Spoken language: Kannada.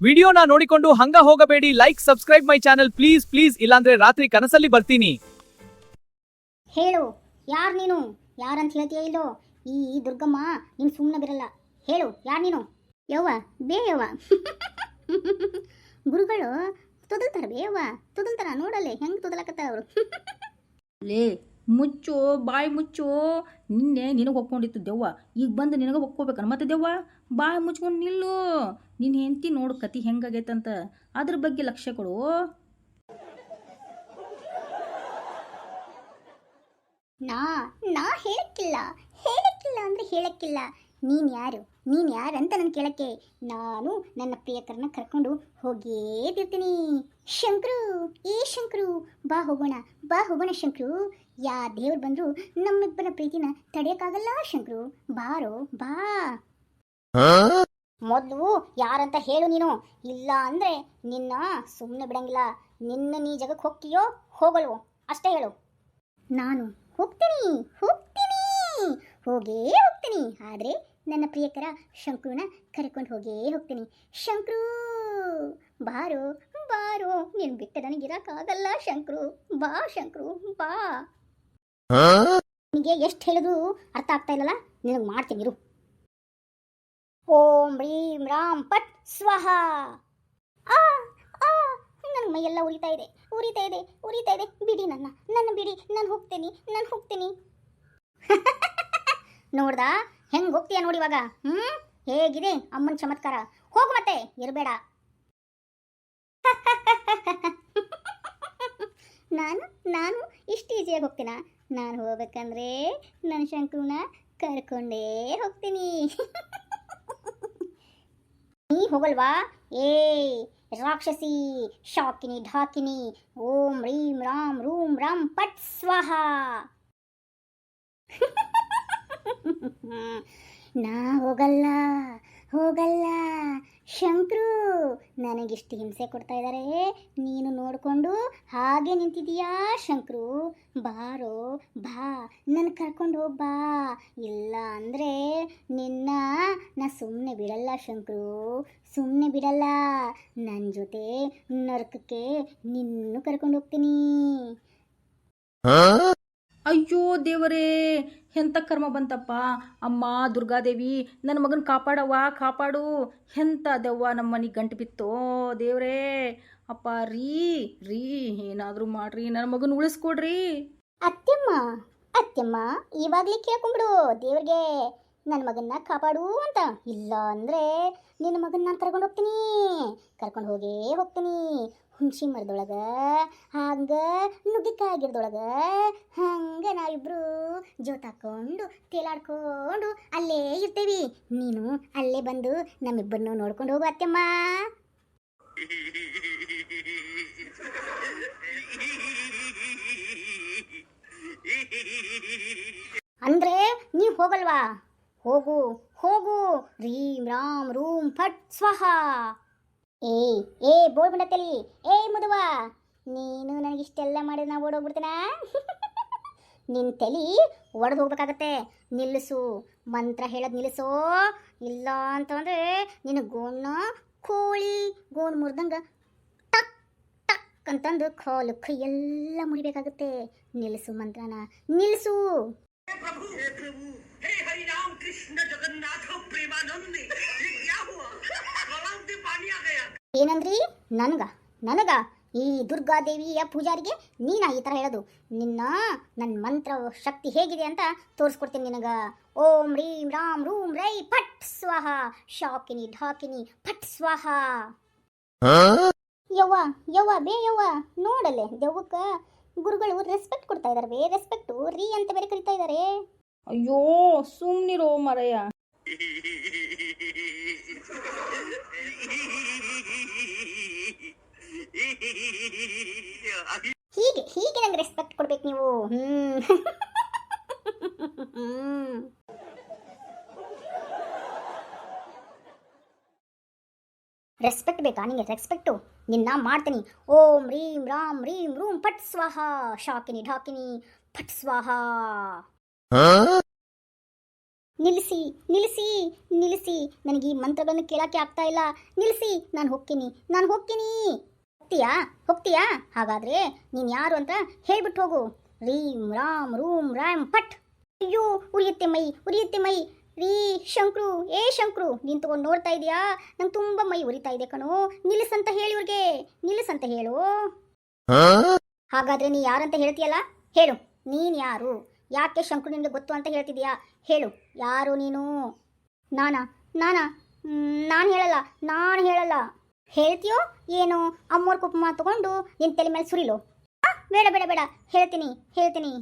ವಿಡಿಯೋನ ನೋಡಿಕೊಂಡು ಹಂಗ ಹೋಗಬೇಡಿ. Like subscribe my channel please please, ಇಲ್ಲಾಂದ್ರೆ ರಾತ್ರಿ ಕನಸಲ್ಲಿ ಬರ್ತೀನಿ. ಹೇಳು, ಯಾರು ನೀನು? ಯಾರಂತ ಹೇಳ್ತೀಯ ಇಲ್ಲೋ? ಈ ದುರ್ಗಮ್ಮ ನೀನು ಸುಮ್ಮನೆ ಬಿರಲ್ಲ. ಹೇಳು, ಯಾರು ನೀನು? ಯವ್ವ ಬೇಯವ್ವ. ಗುರುಗಳು ತುದಲ್ತಾರ ಬೇಯವ್ವ, ತುದಲ್ತಾರ. ನೋಡಲ್ಲೇ ಹೆಂಗೆ ತುದಲಕತ್ತಾರ ಅವರು. ಲೇ ಮುಚ್ಚು, ಬಾಯಿ ಮುಚ್ಚು. ನಿನ್ನೆ ನಿನಗೆ ಒಪ್ಕೊಂಡಿತ್ತು ದೆವ್ವ, ಈಗ ಬಂದು ನಿನಗೆ ಒಪ್ಕೋಬೇಕನ್ನ ಮತ್ತೆ ದೆವ್ವ? ಬಾಯಿ ಮುಚ್ಕೊಂಡು ನಿಲ್ಲು. ನಿನ್ನ ಹೆಂಡತಿ ನೋಡು ಕತಿ ಹೆಂಗಾಗೈತಂತ, ಅದ್ರ ಬಗ್ಗೆ ಲಕ್ಷ್ಯ ಕೊಡು. ನಾ ನಾ ಹೇಳಕ್ಕಿಲ್ಲ ಅಂದ್ರೆ ಹೇಳಕ್ಕಿಲ್ಲ. ನೀನು ಯಾರಂತ ನಾನು ಕೇಳಕ್ಕೆ. ನಾನು ನನ್ನ ಪ್ರಿಯಕರನ್ನ ಕರ್ಕೊಂಡು ಹೋಗೇ ಇರ್ತೀನಿ. ಶಂಕರು, ಏ ಶಂಕರು, ಬಾ ಹೋಗೋಣ ಶಂಕರು. ಯಾ ದೇವ್ರು ಬಂದ್ರು ನಮ್ಮಿಬ್ಬರ ಪ್ರೀತಿನ ತಡೆಯಕ್ಕಾಗಲ್ಲ ಶಂಕರು. ಬಾರೋ ಬಾ. ಮೊದಲು ಯಾರಂತ ಹೇಳು ನೀನು, ಇಲ್ಲ ಅಂದ್ರೆ ನಿನ್ನ ಸುಮ್ಮನೆ ಬಿಡಂಗಿಲ್ಲ. ನಿನ್ನ ನೀ ಜಗಕ್ಕೆ ಹೋಗ್ತೀಯೋ ಹೋಗಲ್ವೋ ಅಷ್ಟೇ ಹೇಳು. ನಾನು ಹೋಗ್ತೀನಿ, ಆದರೆ ನನ್ನ ಪ್ರಿಯಕರ ಶಂಕರುನ ಕರ್ಕೊಂಡು ಹೋಗ್ತೀನಿ. ಶಂಕರು ಬಾರೋ, ನೀನು ಬಿಟ್ಟು ನನಗಿರಕ್ಕಾಗಲ್ಲ ಶಂಕರು. ಬಾ ಶಂಕರು ಬಾ. ನಿನಗೆ ಎಷ್ಟು ಹೇಳಿದ್ರು ಅರ್ಥ ಆಗ್ತಾ ಇಲ್ಲಲ್ಲ, ನಿನಗೆ ಮಾಡ್ತೀನಿ ಇರು. ಓಂ ರೀಂ ರಾಮ್ ಪಟ್ ಸ್ವಹ. ನನ್ನ ಮೈಯೆಲ್ಲ ಉರಿತಾ ಇದೆ. ಬಿಡಿ ನನ್ನ ಬಿಡಿ, ನಾನು ಹೋಗ್ತೀನಿ. ನೋಡ್ದಾ ಹೆಂಗ್ ಹೋಗ್ತೀಯ ನೋಡಿ ಇವಾಗ? ಹೇಗಿದೆ ಅಮ್ಮನ ಚಮತ್ಕಾರ? ಹೋಗು ಮತ್ತೆ, ಇರಬೇಡ. ನಾನು ಇಷ್ಟು ಈಸಿಯಾಗಿ ಹೋಗ್ತೀನ? ನಾನು ಹೋಗ್ಬೇಕಂದ್ರೆ ನನ್ನ ಶಂಕರುನ ಕರ್ಕೊಂಡೇ ಹೋಗ್ತೀನಿ. ನೀ ಹೋಗಲ್ವಾ? ಏ ರಾಕ್ಷಸಿ ಶಾಕಿನಿ ಢಾಕಿನಿ, ಓಂ ರೀಂ ರಾಮ್ ರೂಂ ರಾಮ್ ಪಟ್ ಸ್ವಹ. ನಾ ಹೋಗಲ್ಲ ಶಂಕರು. ನನಗಿಷ್ಟು ಹಿಂಸೆ ಕೊಡ್ತಾ ಇದ್ದಾರೆ, ನೀನು ನೋಡಿಕೊಂಡು ಹಾಗೆ ನಿಂತಿದೀಯಾ ಶಂಕರು. ಬಾರೋ ಬಾ, ನನ್ನ ಕರ್ಕೊಂಡು ಹೋಗ್ಬಾ. ಇಲ್ಲ ಅಂದರೆ ನಿನ್ನ ನಾ ಸುಮ್ಮನೆ ಬಿಡಲ್ಲ ಶಂಕರು, ಸುಮ್ಮನೆ ಬಿಡಲ್ಲ. ನನ್ನ ಜೊತೆ ನರಕಕ್ಕೆ ನಿನ್ನೂ ಕರ್ಕೊಂಡು ಹೋಗ್ತೀನಿ. ಅಯ್ಯೋ ದೇವರೇ, ಎಂಥ ಕರ್ಮ ಬಂತಪ್ಪ. ಅಮ್ಮ ದುರ್ಗಾದೇವಿ, ನನ್ನ ಮಗನ ಕಾಪಾಡು. ಎಂಥ ದೆವ್ವ ನಮ್ಮ ಮನೆಗೆ ಗಂಟು ಬಿತ್ತೋ ದೇವರೇ. ಅಪ್ಪ ರೀ ಏನಾದರೂ ಮಾಡ್ರಿ, ನನ್ನ ಮಗನ ಉಳಿಸ್ಕೊಡ್ರಿ. ಅತ್ತೆಮ್ಮ ಇವಾಗಲೇ ಕೇಳ್ಕೊಂಬಿಡು ದೇವ್ರಿಗೆ, ನನ್ನ ಮಗನ್ನ ಕಾಪಾಡು ಅಂತ. ಇಲ್ಲ ಅಂದರೆ ನಿನ್ನ ಮಗನ್ನ ನಾನು ಕರ್ಕೊಂಡು ಹೋಗ್ತೀನಿ. ಹುಣಸಿ ಮರದೊಳಗೆ ಹಂಗೆ ನುಗ್ಗಿಕಾಯಿ ಗಿಡದೊಳಗೆ ಹಂಗೆ ನಾವಿಬ್ರು ಜೋತಾಕೊಂಡು ತೇಲಾಡ್ಕೊಂಡು ಅಲ್ಲೇ ಇರ್ತೀವಿ. ನೀನು ಅಲ್ಲೇ ಬಂದು ನಮ್ಮಿಬ್ಬರನ್ನು ನೋಡ್ಕೊಂಡು ಹೋಗು ಅತ್ತೆಮ್ಮ. ಅಂದ್ರೆ ನೀವು ಹೋಗಲ್ವಾ? ಹೋಗು ರೀಂ ರಾಮ್ ರೂಂ ಫಟ್ ಸ್ವಹ. ಏ ಬೋಳ್ಬಿಡತ್ತಲಿ, ಏ ಮುದುವ, ನೀನು ನನಗಿಷ್ಟೆಲ್ಲ ಮಾಡಿದ್ರೆ ನಾವು ಓಡೋಗ್ಬಿಡ್ತೀನ? ನಿನ್ನ ತಲೆ ಒಡೆದು ಹೋಗ್ಬೇಕಾಗತ್ತೆ. ನಿಲ್ಲಿಸು, ಮಂತ್ರ ಹೇಳೋದು ನಿಲ್ಲಿಸೋ. ಇಲ್ಲ ಅಂತಂದರೆ ನಿನ್ನ ಗೋಣ್ ಮುರಿದಂಗೆ ಟಕ್ ಅಂತಂದು ಕಾಲು ಕೈ ಎಲ್ಲ ಮುರಿಬೇಕಾಗತ್ತೆ. ನಿಲ್ಲಿಸು ಮಂತ್ರನ, ನಿಲ್ಲಿಸು. ಏನಂದ್ರಿ? ನನಗ ಈ ದುರ್ಗಾದೇವಿಯ ಪೂಜಾರಿಗೆ ನೀನಾ ಈ ಥರ ಹೇಳೋದು? ನನ್ನ ಮಂತ್ರ ಶಕ್ತಿ ಹೇಗಿದೆ ಅಂತ ತೋರಿಸ್ಕೊಡ್ತೀನಿ ನಿನಗ. ಓಂ ರೀಂ ರಾಮ್ ರೂಂ ರೈ ಫಟ್ ಸ್ವಹ, ಶಾಕಿನಿ ಢಾಕಿನಿ ಫಟ್ ಸ್ವಹ. ಯವ್ವ ನೋಡಲೆ, ದೆವ್ವಕ್ಕ ಗುರುಗಳು ರೆಸ್ಪೆಕ್ಟ್ ಕೊಡ್ತಾ ಇದಾರೆ. ರೆಸ್ಪೆಕ್ಟು ರೀ ಅಂತ ಬೇರೆ ಕರಿತಾ ಇದ್ದಾರೆ. ಅಯ್ಯೋ ಸುಮ್ನಿರೋ ಮರಯ್ಯ. ಹೀಗೆ ನಂಗೆ ರೆಸ್ಪೆಕ್ಟ್ ಕೊಡ್ಬೇಕು ನೀವು. ರೆಸ್ಪೆಕ್ಟ್ ಬೇಕಾ ನಿಂಗೆ? ರೆಸ್ಪೆಕ್ಟು ನಿನ್ನ ಮಾಡ್ತೀನಿ. ಓಂ ರೀಂ ರಾಮ್ ರೀಂ ರೂಂ ಫಟ್ ಸ್ವಹ, ಶಾಕಿನಿ ಢಾಕಿನಿ ಫಟ್ ಸ್ವಹ. ನಿಲ್ಲಿಸಿ ನಿಲ್ಲಿಸಿ ನಿಲ್ಲಿಸಿ, ನನಗೆ ಈ ಮಂತ್ರಗಳನ್ನು ಕೇಳಕ್ಕೆ ಆಗ್ತಾ ಇಲ್ಲ. ನಿಲ್ಲಿಸಿ, ನಾನು ಹೋಗ್ತೀನಿ. ಹೋಗ್ತೀಯಾ ಹೋಗ್ತೀಯಾ? ಹಾಗಾದ್ರೆ ನೀನು ಯಾರು ಅಂತ ಹೇಳ್ಬಿಟ್ಟು ಹೋಗು. ರೀಂ ರಾಮ್ ರೂಮ್ ರಾಮ್ ಪಟ್. ಅಯ್ಯೋ, ಉರಿಯುತ್ತೆ ಮೈ. ರೀ ಶಂಕ್ರು, ಶಂಕ್ರು, ನೀನು ತಗೊಂಡು ನೋಡ್ತಾ ಇದೀಯಾ? ನಂಗೆ ತುಂಬ ಮೈ ಉರಿತಾ ಇದೆ ಕಣೋ. ನಿಲ್ಲಿಸಂತ ಹೇಳಿ ಇವ್ರಿಗೆ, ನಿಲ್ಲಿಸಂತ ಹೇಳು. ಹಾಗಾದ್ರೆ ನೀ ಯಾರಂತ ಹೇಳ್ತೀಯಲ್ಲ, ಹೇಳು. ನೀನು ಯಾರು? ಯಾಕೆ ಶಂಕ್ರು ನಿನಗೆ ಗೊತ್ತು ಅಂತ ಹೇಳ್ತಿದ್ಯಾ? ಹೇಳು, ಯಾರು ನೀನು? ನಾನಾ? ನಾನು ಹೇಳಲ್ಲ. ಹೇಳ್ತೀಯೋ ಏನು? ಅಮ್ಮೋರ್ ಕುಪ್ಪಮ ತಗೊಂಡು ನಿನ್ನ ತಲೆ ಮೇಲೆ ಸುರಿಲು? ಬೇಡ, ಹೇಳ್ತೀನಿ.